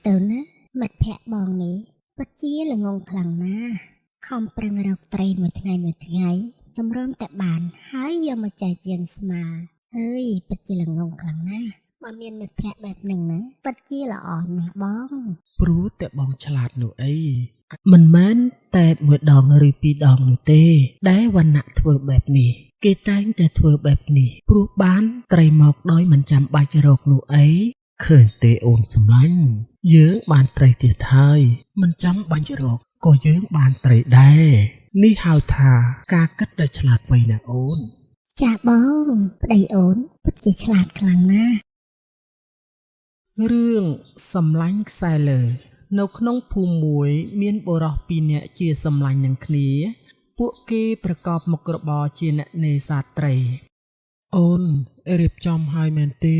ទៅណាមិត្តភក្តិបងនេះពិតជាល្ងងខ្លាំងណាស់ខំប្រឹងរកត្រីមួយថ្ងៃតម្រាំតែបានហើយយកមកចែកជាងស្មាអើយពិតជាល្ងងខ្លាំងណាស់បើមានមិត្តភក្តិបែបហ្នឹងណាពិតជាល្អណាស់បងព្រោះតែបងឆ្លាតនោះអីមិនមែនតែមួយដងឬពីរដងនោះទេដែលវណ្ណៈធ្វើបែបនេះគេតែងតែធ្វើបែបនេះព្រោះបានត្រីមកដោយមិនចាំបាច់រកនោះអីឃើញទេអូនសម្លាញ់យើងបានត្រីទៀតហើយមិនចាំបាច់រកក៏យើងបានត្រីដែរនេះហៅថាការគិតដែលឆ្លាតវៃណាអូនចាបងប្តីអូនពិតជាឆ្លាតខ្លាំងណាស់រឿងសម្លាញ់ខ្សែលើនៅក្នុងភូមិមួយមានបុរសពីរនាក់ជាសម្លាញ់នឹងគ្នាពួកគេប្រកបមុខរបរជាអ្នកនេសាទត្រីអូនរៀបចំហើយមែនទេ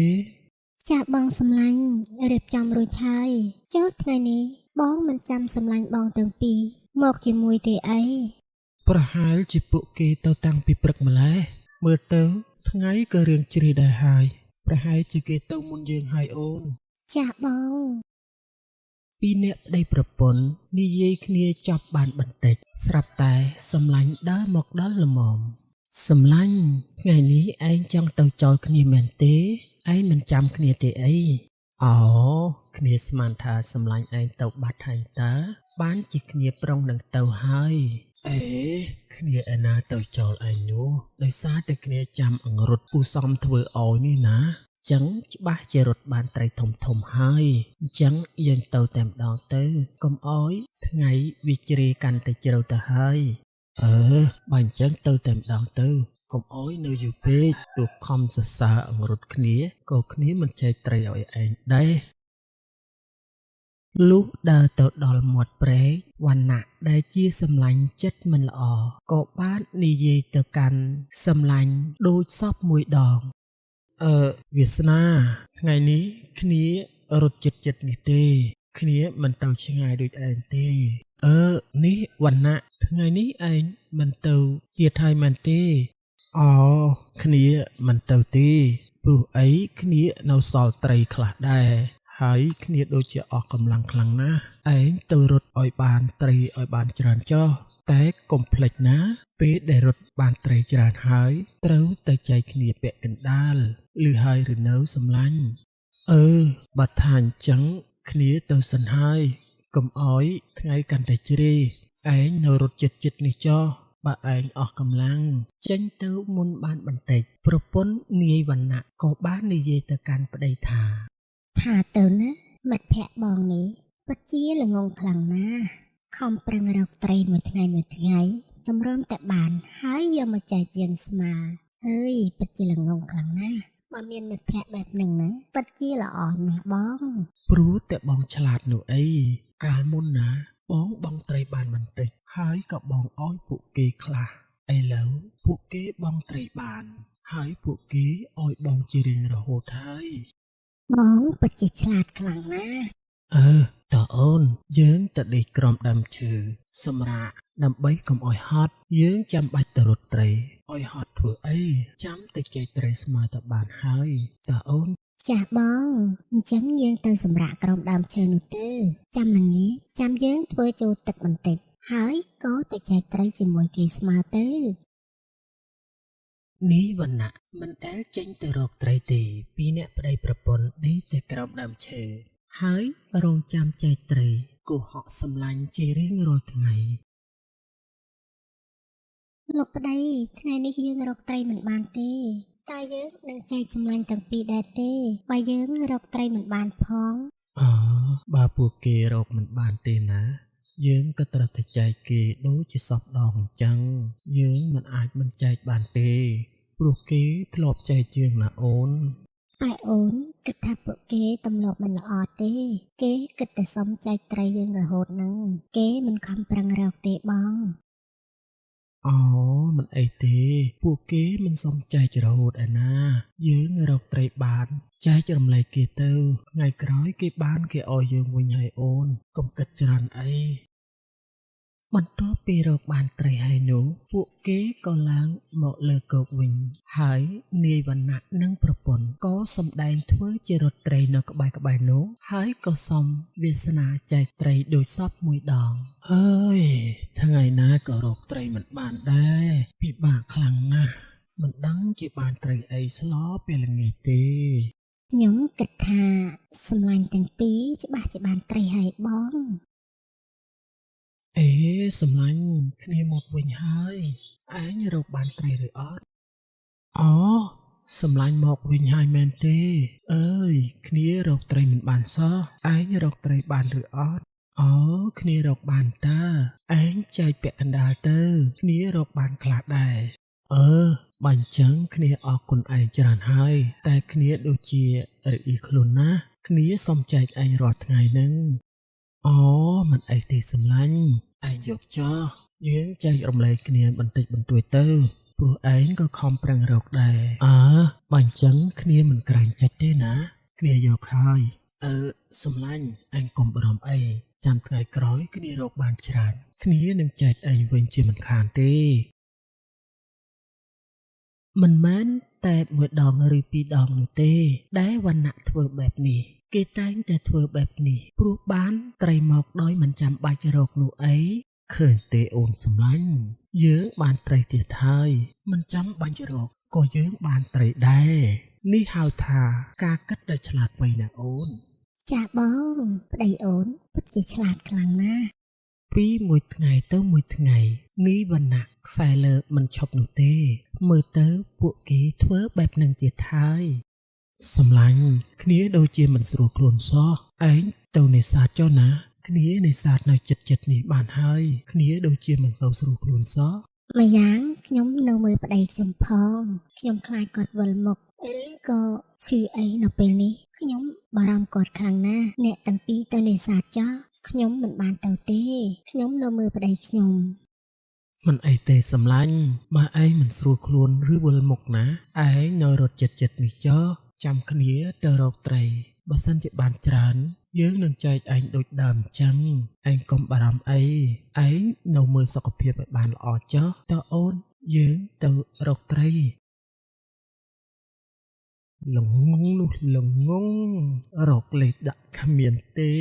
ចាបងសម្លាញ់រៀបចំរួចហើយចុះថ្ងៃនេះបងមិនចាំសម្លាញ់បងទាំងពីរមកជាមួយទេអីប្រហែលជាពួកគេទៅតាំងពីព្រឹកម្ល៉េះមើលទៅថ្ងៃក៏រៀងជ្រេដែរហើយប្រហែលជាគេទៅមុនយើងហើយអូនចាបង ពីរនាក់ប្តីប្រពន្ធនិយាយគ្នាចប់បានបន្តិចស្រាប់តែសម្លាញ់ដើរមកដល់ល្មមសម្លាញ់ថ្ងៃនេះឯងចង់ទៅចោលគ្នាមែនទេឯងមិនចាំគ្នាទេអីអូគ្នាស្មានថាសម្លាញ់ឯងទៅបាត់ហើយតើបានជាគ្នាប្រុងនឹងទៅហើយអេគ្នាឯណាទៅចោលឯងនោះដោយសារតែគ្នាចាំអង្រុតពូសំធ្វើអោយនេះណាចឹងច្បាស់ជារត់បានត្រីធំហើយអញ្ចឹងយើងទៅតែម្ដងទៅកុំអោយថ្ងៃវាជ្រាកាន់តែជ្រៅទៅហើយបើអញ្ចឹងទៅតែម្ដងទៅកុំអោយនៅយូរពេកទោះខំសរសើរអង្រុតគ្នាក៏គ្នាមិនចែកត្រីឲ្យឯងដែរលុះដើរទៅដល់មាត់ព្រែកវណ្ណៈដែលជាសម្លាញ់ចិត្តមិនល្អក៏បាននិយាយទៅកាន់សម្លាញ់ដូចសពមួយដងវាសនាថ្ងៃនេះគ្នារត់ចិត្តនេះទេគ្នាមិនទៅឆ្ងាយដូចឯងទេនេះវណ្ណៈថ្ងៃនេះឯងមិនទៅទៀតហើយមែនទេអូគ្នាមិនទៅទេព្រោះអីគ្នានៅសល់ត្រីខ្លះដែរហើយគ្នាដូចជាអស់កម្លាំងខ្លាំងណាស់ឯងទៅរត់ឲ្យបានត្រីឲ្យបានច្រើនចុះតែកុំភ្លេចណាពេលដែលរត់បានត្រីច្រើនហើយត្រូវទៅចែកគ្នាពាក់កណ្ដាលឬហើយឬនៅសម្លាញ់បើថាអញ្ចឹងគ្នាទៅសិនហើយកុំអោយថ្ងៃកាន់តែជ្រេឯងនៅរត់ចិត្តនេះចុះបើឯងអស់កម្លាំងចេញទៅមុនបានបន្តិចប្រពន្ធនាយវណ្ណៈក៏បាននិយាយទៅកាន់ប្តីថាទៅណាមិត្តភក្តិបងនេះពិតជាល្ងងខ្លាំងណាស់ខំប្រឹងរកត្រីមួយថ្ងៃតម្រាំតែបានហើយយកមកចែកជាងស្មាអើយពិតជាល្ងងខ្លាំងណាស់បើមានមិត្តភក្តិបែបហ្នឹងណាពិតជាល្អណាស់បងព្រោះតែបងឆ្លាតនោះអីកាលមុនណាបងត្រីបានបន្តិចហើយក៏បងអោយពួកគេខ្លះឥឡូវពួកគេបងត្រីបានហើយពួកគេអោយបងជារៀងរហូតហើយបងពិតជាឆ្លាតខ្លាំងណាស់តើអូនយើងទៅដេកក្រោមដើមឈើសម្រាកដើម្បីកុំអោយហត់យើងចាំបាច់ទៅរត់ត្រីអោយហត់ធ្វើអីចាំតែចែកត្រីស្មើទៅបានហើយតើអូនចាស់បងអញ្ចឹងយើងទៅសម្រាកក្រោមដើមឈើនោះទៅចាំល្ងាចចាំយើងធ្វើចូលទឹកបន្តិចហើយក៏ទៅចែកត្រីជាមួយគេស្មើទៅនេះវណ្ណៈមិនដែលចេញទៅរកត្រីទេពីអ្នកប្តីប្រពន្ធដេកតែក្រោមដើមឈើហើយរងចាំចែកត្រីកុហកសម្លាញ់ជារៀងរាល់ថ្ងៃលោកប្តីថ្ងៃនេះយើងរកត្រីមិនបានទេតើយើងនឹងចែកសម្លាញ់ទាំងពីរដែរទេបើយើងរកត្រីមិនបានផងបើពួកគេរកមិនបានទេណាយើងក៏ត្រូវតែចែកគេដូចជាសពដងអញ្ចឹងយើងមិនអាចមិនចែកបានទេព្រោះគេធ្លាប់ចែកជាងណាអូនតែអូនគិតថាពួកគេទម្លាប់មិនល្អទេគេគិតតែសុំចែកត្រីយើងរហូតហ្នឹងគេមិនខំប្រឹងរកទេបងមិនអីទេពួកគេមិនសុំចែករហូតឯណាយើងរកត្រីបានចែករំលែកគេទៅថ្ងៃក្រោយគេបានគេឲ្យយើងវិញហើយអូនកុំគិតច្រើនអី បន្ទាប់ពីរកបានត្រីហើយនោះពួកគេក៏ឡើងមកលើគោកវិញហើយនាយវណ្ណៈនិងប្រពន្ធក៏សម្ដែងធ្វើជារត់ត្រីនៅក្បែរនោះហើយក៏សុំវាសនាចែកត្រីដោយសពមួយដងអើយថ្ងៃណាក៏រកត្រីមិនបានដែរពិបាកខ្លាំងណាស់មិនដឹងជាបានត្រីអីស្លោពេលល្ងាចទេខ្ញុំគិតថាសម្លាញ់ទាំងពីរច្បាស់ជាបានត្រីហើយបង អេសម្លាញ់គ្នាមកវិញហើយឯងរកបានត្រីឬអត់អូសម្លាញ់មកវិញហើយមែនទេអើយគ្នារកត្រីមិនបានសោះឯងរកត្រីបានឬអត់អូគ្នារកបានតាឯងចែកពាក់កណ្ដាលទៅគ្នារកបានខ្លះដែរបាញ់ចឹងគ្នាអរគុណឯងច្រើនហើយតែគ្នាដូចជារអ៊ីខ្លួនណាគ្នាសុំចែកឯងរាល់ថ្ងៃហ្នឹងអូមិនអីទេសម្លាញ់ឯងយកចោះយើងចែករំលែកគ្នាបន្តិចបន្តួចទៅព្រោះឯងក៏ខំប្រឹងរកដែរបើអញ្ចឹងគ្នាមិនក្រាញ់ចិត្តទេណាគ្នាយកហើយសម្លាញ់ឯងកុំបារម្ភអីចាំថ្ងៃក្រោយគ្នារកបានច្រើនគ្នានឹងចែកឯងវិញជាមិនខានទេមិនមែនតែមួយដងឬពីរដងនោះទេដែលវណ្ណៈធ្វើបែបនេះគេតែងតែធ្វើបែបនេះព្រោះបានត្រីមកដោយមិនចាំបាច់រកនោះអីឃើញទេអូនសម្លាញ់យើងបានត្រីទៀតហើយមិនចាំបាច់រកក៏យើងបានត្រីដែរនេះហៅថាការគិតដ៏ឆ្លាតវៃណាអូនចាបងប្តីអូនពិតជាឆ្លាតខ្លាំងណាស់ពីមួយថ្ងៃទៅមួយថ្ងៃនេះវណ្ណៈខ្សែលើមិនឈប់នោះទេមើលទៅពួកគេធ្វើបែបនឹងទៀតហើយសម្លាញ់គ្នាដូចជាមិនស្រួលខ្លួនសោះឯងទៅនេសាទចុះណាគ្នានេសាទនៅចិត្តនេះបានហើយគ្នាដូចជាមិនទៅស្រួលខ្លួនសោះម្យ៉ាងខ្ញុំនៅមើលប្តីខ្ញុំផងខ្ញុំខ្លាចគាត់វិលមុខឬក៏ឈឺអីនៅពេលនេះខ្ញុំបារម្ភគាត់ខ្លាំងណាស់អ្នកទាំងពីរទៅនេសាទចោះខ្ញុំមិនបានទៅទេខ្ញុំនៅមើលប្តីខ្ញុំមិនអីទេសម្លាញ់បើឯងមិនស្រួលខ្លួនឬវិលមុខណាឯងនៅរត់ចិត្តនេះចុះចាំគ្នាទៅរកត្រីបើសិនជាបានច្រើនយើងនឹងចែកឯងដូចដើមអញ្ចឹងឯងកុំបារម្ភអីឯងនៅមើលសុខភាពឲ្យបានល្អចុះតើអូនយើងទៅរកត្រីលងងនោះលងងរកលេខដាក់គ្មានទេ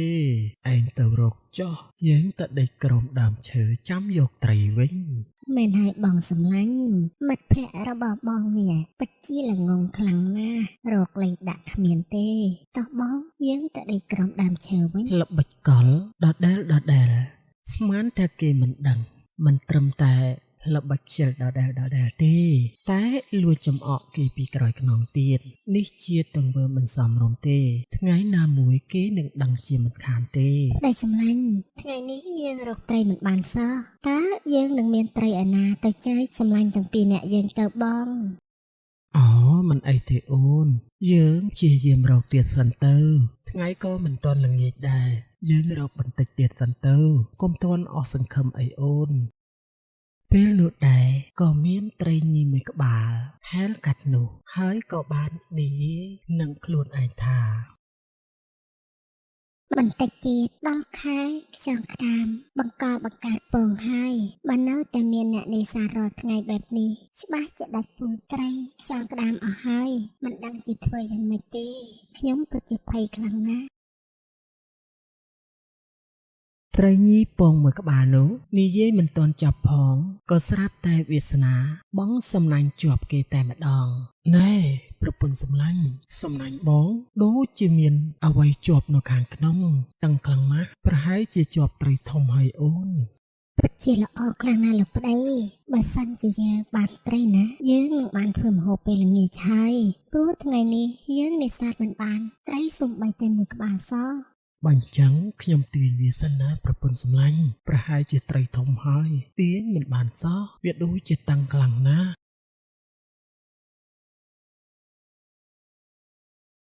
ឯងទៅរកចុះយើងទៅដេកក្រោមដើមឈើចាំយកត្រីវិញមែនហើយបងសម្លាញ់មិត្តភក្តិរបស់បងនេះពិតជាល្ងងខ្លាំងណាស់រកលេខដាក់គ្មានទេតោះបងយើងទៅដេកក្រោមដើមឈើវិញល្បិចកលដដែលស្មានតែគេមិនដឹងមិនត្រឹមតែល្បិចខ្ជិលដដែលទេតែលួចចំអកគេពីក្រោយខ្នងទៀតនេះជាទង្វើមិនសមរម្យទេថ្ងៃណាមួយគេនឹងដឹងជាមិនខានទេតែសម្លាញ់ថ្ងៃនេះយើងរកត្រីមិនបានសោះតើយើងនឹងមានត្រីឯណាទៅចែកសម្លាញ់ទាំងពីរអ្នកយើងទៅបងមិនអីទេអូនយើងព្យាយាមរកទៀតសិនទៅថ្ងៃក៏មិនទាន់ល្ងាចដែរយើងរកបន្តិចទៀតសិនទៅកុំទាន់អស់សង្ឃឹមអីអូនពេលនោះដែរក៏មានត្រីញីមួយក្បាលហែលកាត់នោះហើយក៏បាននិយាយនឹងខ្លួនឯងថាបន្តិចទៀតដល់ខែខ្យងក្តាមបង្កកើតពងហើយបើនៅតែមានអ្នកនេសាទរាល់ថ្ងៃបែបនេះច្បាស់ជាដាច់ពូជត្រីខ្យងក្តាមអស់ហើយមិនដឹងជាធ្វើយ៉ាងម៉េចទេខ្ញុំពិតជាភ័យខ្លាំងណាស់ត្រីញីពងមួយក្បាលនោះនិយាយមិនទាន់ចាប់ផងក៏ស្រាប់តែវាសនាបងសំណាញ់ជាប់គេតែម្ដងណែប្រពន្ធសំណាញ់បងដូចជាមានអ្វីជាប់នៅខាងក្នុងតឹងខ្លាំងណាស់ប្រហែលជាជាប់ត្រីធំហើយអូនពិតជាល្អខ្លាំងណាស់លោកប្តីបើសិនជាយើងបានត្រីណាយើងនឹងបានធ្វើម្ហូបពេលល្ងាចហើយព្រោះថ្ងៃនេះយើងនេសាទមិនបានត្រីសូម្បីតែមួយក្បាលសោះបើអញ្ចឹងខ្ញុំទាញវាសិនណាប្រពន្ធសម្លាញ់ប្រហែលជាត្រីធំហើយទាញមិនបានសោះវាដូចជាតាំងខ្លាំងណាស់